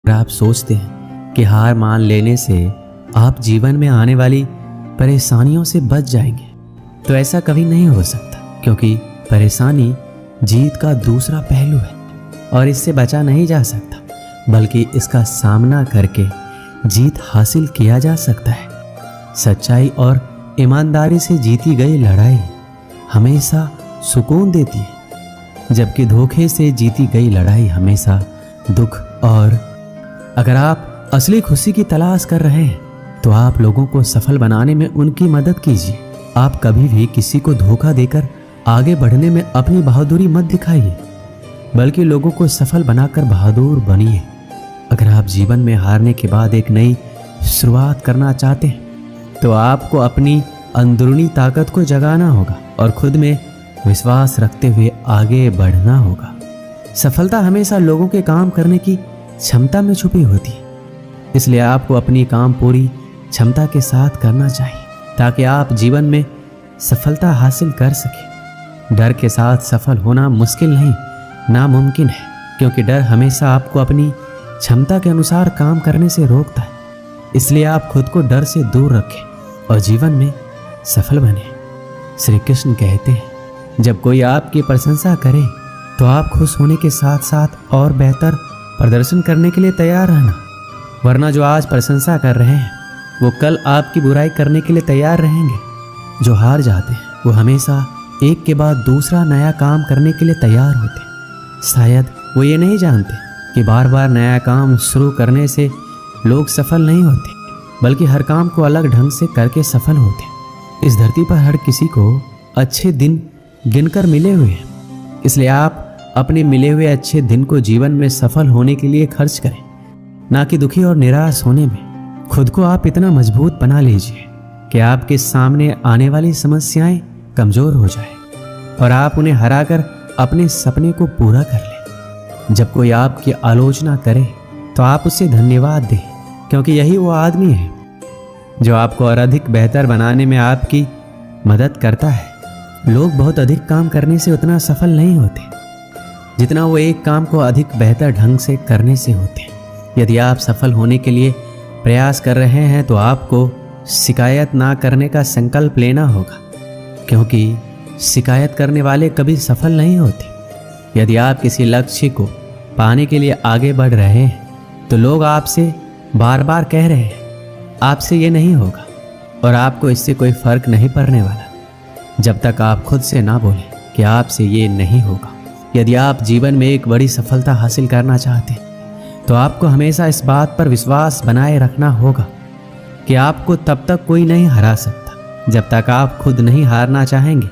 आप सोचते हैं कि हार मान लेने से आप जीवन में आने वाली परेशानियों से बच जाएंगे, तो ऐसा कभी नहीं हो सकता, क्योंकि परेशानी जीत का दूसरा पहलू है और इससे बचा नहीं जा सकता, बल्कि इसका सामना करके जीत हासिल किया जा सकता है। सच्चाई और ईमानदारी से जीती गई लड़ाई हमेशा सुकून देती है, जबकि धोखे से जीती गई लड़ाई हमेशा दुख। और अगर आप असली खुशी की तलाश कर रहे हैं तो आप लोगों को सफल बनाने में उनकी मदद कीजिए। आप कभी भी किसी को धोखा देकर आगे बढ़ने में अपनी बहादुरी मत दिखाइए, बल्कि लोगों को सफल बनाकर बहादुर बनिए। अगर आप जीवन में हारने के बाद एक नई शुरुआत करना चाहते हैं तो आपको अपनी अंदरूनी ताकत को जगाना होगा और खुद में विश्वास रखते हुए आगे बढ़ना होगा। सफलता हमेशा लोगों के काम करने की क्षमता में छुपी होती है, इसलिए आपको अपनी काम पूरी क्षमता के साथ करना चाहिए ताकि आप जीवन में सफलता हासिल कर सकें। डर के साथ सफल होना मुश्किल नहीं, नामुमकिन है, क्योंकि डर हमेशा आपको अपनी क्षमता के अनुसार काम करने से रोकता है। इसलिए आप खुद को डर से दूर रखें और जीवन में सफल बने। श्री कृष्ण कहते हैं, जब कोई आपकी प्रशंसा करे तो आप खुश होने के साथ साथ और बेहतर प्रदर्शन करने के लिए तैयार रहना, वरना जो आज प्रशंसा कर रहे हैं वो कल आपकी बुराई करने के लिए तैयार रहेंगे। जो हार जाते हैं वो हमेशा एक के बाद दूसरा नया काम करने के लिए तैयार होते हैं। शायद वो ये नहीं जानते कि बार बार नया काम शुरू करने से लोग सफल नहीं होते, बल्कि हर काम को अलग ढंग से करके सफल होते हैं। इस धरती पर हर किसी को अच्छे दिन गिनकर मिले हुए हैं, इसलिए आप अपने मिले हुए अच्छे दिन को जीवन में सफल होने के लिए खर्च करें, ना कि दुखी और निराश होने में। खुद को आप इतना मजबूत बना लीजिए कि आपके सामने आने वाली समस्याएं कमजोर हो जाए और आप उन्हें हराकर अपने सपने को पूरा कर लें। जब कोई आपकी आलोचना करे तो आप उसे धन्यवाद दें, क्योंकि यही वो आदमी है जो आपको और अधिक बेहतर बनाने में आपकी मदद करता है। लोग बहुत अधिक काम करने से उतना सफल नहीं होते जितना वो एक काम को अधिक बेहतर ढंग से करने से होते हैं। यदि आप सफल होने के लिए प्रयास कर रहे हैं तो आपको शिकायत ना करने का संकल्प लेना होगा, क्योंकि शिकायत करने वाले कभी सफल नहीं होते। यदि आप किसी लक्ष्य को पाने के लिए आगे बढ़ रहे हैं तो लोग आपसे बार बार कह रहे हैं आपसे ये नहीं होगा, और आपको इससे कोई फर्क नहीं पड़ने वाला जब तक आप खुद से ना बोलें कि आपसे ये नहीं होगा। यदि आप जीवन में एक बड़ी सफलता हासिल करना चाहते हैं तो आपको हमेशा इस बात पर विश्वास बनाए रखना होगा कि आपको तब तक कोई नहीं हरा सकता जब तक आप खुद नहीं हारना चाहेंगे।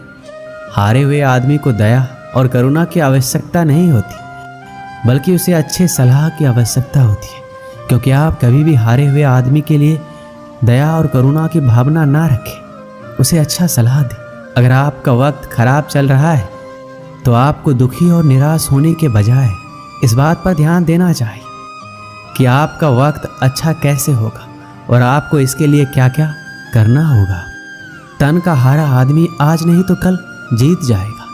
हारे हुए आदमी को दया और करुणा की आवश्यकता नहीं होती, बल्कि उसे अच्छे सलाह की आवश्यकता होती है, क्योंकि आप कभी भी हारे हुए आदमी के लिए दया और करुणा की भावना ना रखें, उसे अच्छा सलाह दें। अगर आपका वक्त खराब चल रहा है तो आपको दुखी और निराश होने के बजाय इस बात पर ध्यान देना चाहिए कि आपका वक्त अच्छा कैसे होगा और आपको इसके लिए क्या क्या करना होगा। तन का हारा आदमी आज नहीं तो कल जीत जाएगा,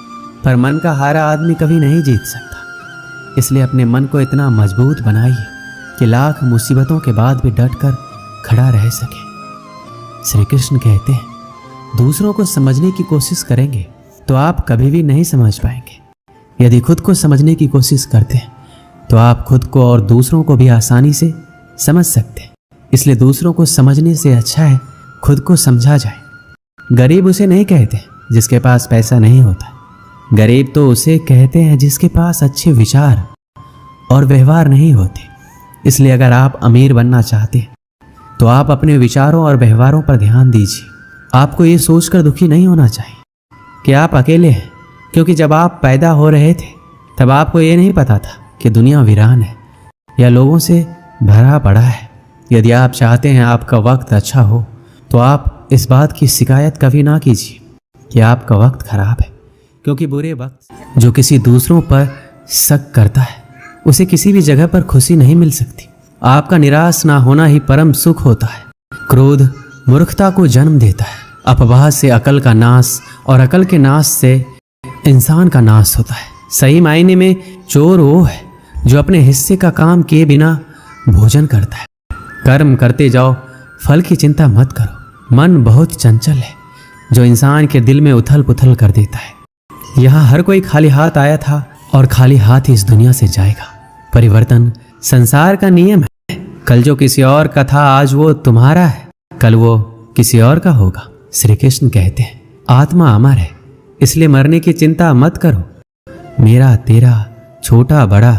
पर मन का हारा आदमी कभी नहीं जीत सकता। इसलिए अपने मन को इतना मजबूत बनाइए कि लाख मुसीबतों के बाद भी डटकर खड़ा रह सके। श्री कृष्ण कहते हैं, दूसरों को समझने की कोशिश करेंगे तो आप कभी भी नहीं समझ पाएंगे। यदि खुद को समझने की कोशिश करते हैं तो आप खुद को और दूसरों को भी आसानी से समझ सकते हैं। इसलिए दूसरों को समझने से अच्छा है खुद को समझा जाए। गरीब उसे नहीं कहते जिसके पास पैसा नहीं होता, गरीब तो उसे कहते हैं जिसके पास अच्छे विचार और व्यवहार नहीं होते। इसलिए अगर आप अमीर बनना चाहते हैं तो आप अपने विचारों और व्यवहारों पर ध्यान दीजिए। आपको ये सोचकर दुखी नहीं होना चाहिए कि आप अकेले हैं, क्योंकि जब आप पैदा हो रहे थे तब आपको ये नहीं पता था कि दुनिया वीरान है या लोगों से भरा पड़ा है। यदि आप चाहते हैं आपका वक्त अच्छा हो तो आप इस बात की शिकायत कभी ना कीजिए कि आपका वक्त खराब है, क्योंकि बुरे वक्त जो किसी दूसरों पर शक करता है उसे किसी भी जगह पर खुशी नहीं मिल सकती। आपका निराश ना होना ही परम सुख होता है। क्रोध मूर्खता को जन्म देता है, अपवाह से अकल का नाश और अकल के नाश से इंसान का नाश होता है। सही मायने में चोर वो है जो अपने हिस्से का काम किए बिना भोजन करता है। कर्म करते जाओ, फल की चिंता मत करो। मन बहुत चंचल है जो इंसान के दिल में उथल पुथल कर देता है। यहाँ हर कोई खाली हाथ आया था और खाली हाथ ही इस दुनिया से जाएगा। परिवर्तन संसार का नियम है। कल जो किसी और का था आज वो तुम्हारा है, कल वो किसी और का होगा। श्री कृष्ण कहते हैं आत्मा अमर है, इसलिए मरने की चिंता मत करो। मेरा तेरा, छोटा बड़ा,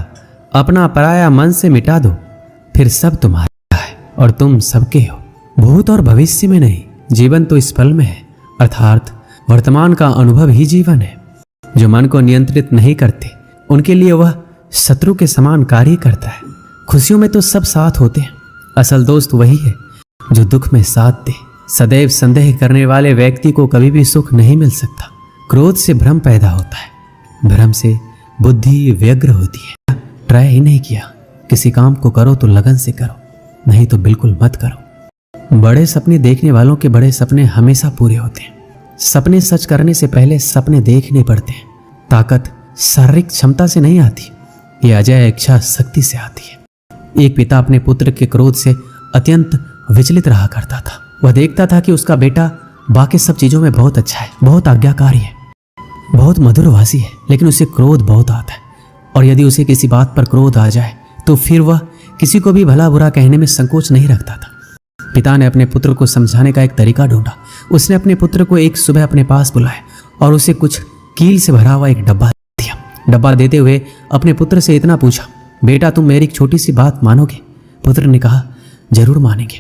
अपना पराया मन से मिटा दो, फिर सब तुम्हारा है और तुम सबके हो। भूत और भविष्य में नहीं, जीवन तो इस पल में है, अर्थात वर्तमान का अनुभव ही जीवन है। जो मन को नियंत्रित नहीं करते उनके लिए वह शत्रु के समान कार्य करता है। खुशियों में तो सब साथ होते हैं, असल दोस्त वही है जो दुख में साथ दे। सदैव संदेह करने वाले व्यक्ति को कभी भी सुख नहीं मिल सकता। क्रोध से भ्रम पैदा होता है, भ्रम से बुद्धि व्यग्र होती है। ट्राई ही नहीं किया, किसी काम को करो तो लगन से करो, नहीं तो बिल्कुल मत करो। बड़े सपने देखने वालों के बड़े सपने हमेशा पूरे होते हैं। सपने सच करने से पहले सपने देखने पड़ते हैं। ताकत शारीरिक क्षमता से नहीं आती, ये अजय इच्छा शक्ति से आती है। एक पिता अपने पुत्र के क्रोध से अत्यंत विचलित रहा करता था। वह देखता था कि उसका बेटा बाकी सब चीजों में बहुत अच्छा है, बहुत आज्ञाकारी है, बहुत मधुरभाषी है, लेकिन उसे क्रोध बहुत आता है। और यदि उसे किसी बात पर क्रोध आ जाए तो फिर वह किसी को भी भला बुरा कहने में संकोच नहीं रखता था। पिता ने अपने पुत्र को समझाने का एक तरीका ढूंढा। उसने अपने पुत्र को एक सुबह अपने पास बुलाया और उसे कुछ कील से भरा हुआ एक डब्बा दिया। डब्बा देते हुए अपने पुत्र से इतना पूछा, बेटा तुम मेरी एक छोटी सी बात मानोगे? पुत्र ने कहा, जरूर मानेंगे,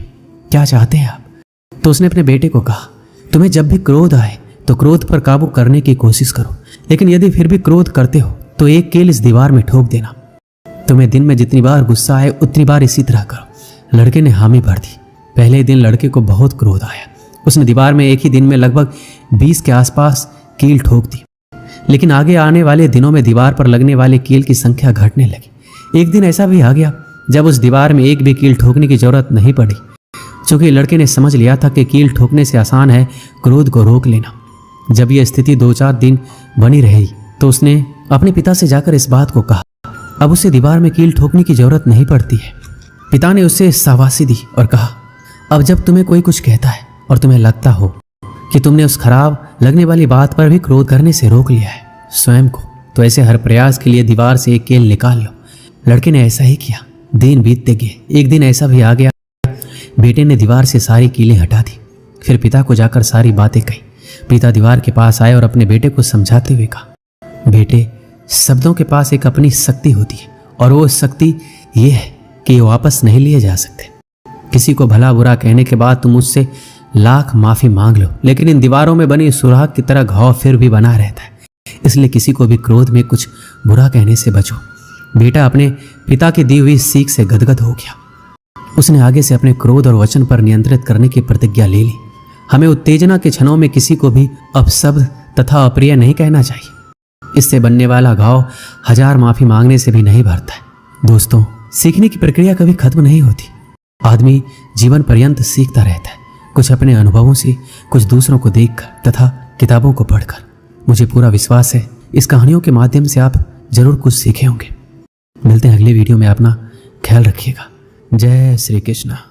क्या चाहते हैं आप? तो उसने अपने बेटे को कहा, तुम्हें जब भी क्रोध आए तो क्रोध पर काबू करने की कोशिश करो, लेकिन यदि फिर भी क्रोध करते हो तो एक कील इस दीवार में ठोक देना। तुम्हें दिन में जितनी बार गुस्सा आए उतनी बार इसी तरह करो। लड़के ने हामी भर दी। पहले दिन लड़के को बहुत क्रोध आया। उसने दीवार में एक ही दिन में लगभग 20 के आसपास कील ठोक दी, लेकिन आगे आने वाले दिनों में दीवार पर लगने वाले कील की संख्या घटने लगी। एक दिन ऐसा भी आ गया जब उस दीवार में एक भी कील ठोकने की जरूरत नहीं पड़ी, क्योंकि लड़के ने समझ लिया था कि कील ठोकने से आसान है क्रोध को रोक लेना। जब यह स्थिति 2-4 दिन बनी रही तो उसने अपने पिता से जाकर इस बात को कहा। अब उसे दीवार में कील ठोकने की जरूरत नहीं पड़ती है। पिता ने उसे शाबाशी दी और कहा, अब जब तुम्हें कोई कुछ कहता है और तुम्हें लगता हो कि तुमने उस खराब लगने वाली बात पर भी क्रोध करने से रोक लिया है स्वयं को, तो ऐसे हर प्रयास के लिए दीवार से एक कील निकाल लो। लड़के ने ऐसा ही किया। दिन बीतते गए। एक दिन ऐसा भी आ गया, बेटे ने दीवार से सारी कीलें हटा दी। फिर पिता को जाकर सारी बातें कही। पिता दीवार के पास आए और अपने बेटे को समझाते हुए कहा, बेटे शब्दों के पास एक अपनी शक्ति होती है और वो शक्ति ये है कि ये वापस नहीं लिए जा सकते। किसी को भला बुरा कहने के बाद तुम उससे लाख माफी मांग लो, लेकिन इन दीवारों में बनी सुराख की तरह घाव फिर भी बना रहता है। इसलिए किसी को भी क्रोध में कुछ बुरा कहने से बचो। बेटा अपने पिता की दी हुई सीख से गदगद हो गया। उसने आगे से अपने क्रोध और वचन पर नियंत्रित करने की प्रतिज्ञा ले ली। हमें उत्तेजना के क्षणों में किसी को भी अपशब्द तथा अप्रिय नहीं कहना चाहिए। इससे बनने वाला घाव 1000 माफी मांगने से भी नहीं भरता है। दोस्तों, सीखने की प्रक्रिया कभी खत्म नहीं होती। आदमी जीवन पर्यंत सीखता रहता है, कुछ अपने अनुभवों से, कुछ दूसरों को देखकर तथा किताबों को पढ़कर। मुझे पूरा विश्वास है इस कहानियों के माध्यम से आप जरूर कुछ सीखे होंगे। मिलते हैं अगले वीडियो में। अपना ख्याल रखिएगा। जय श्री कृष्ण।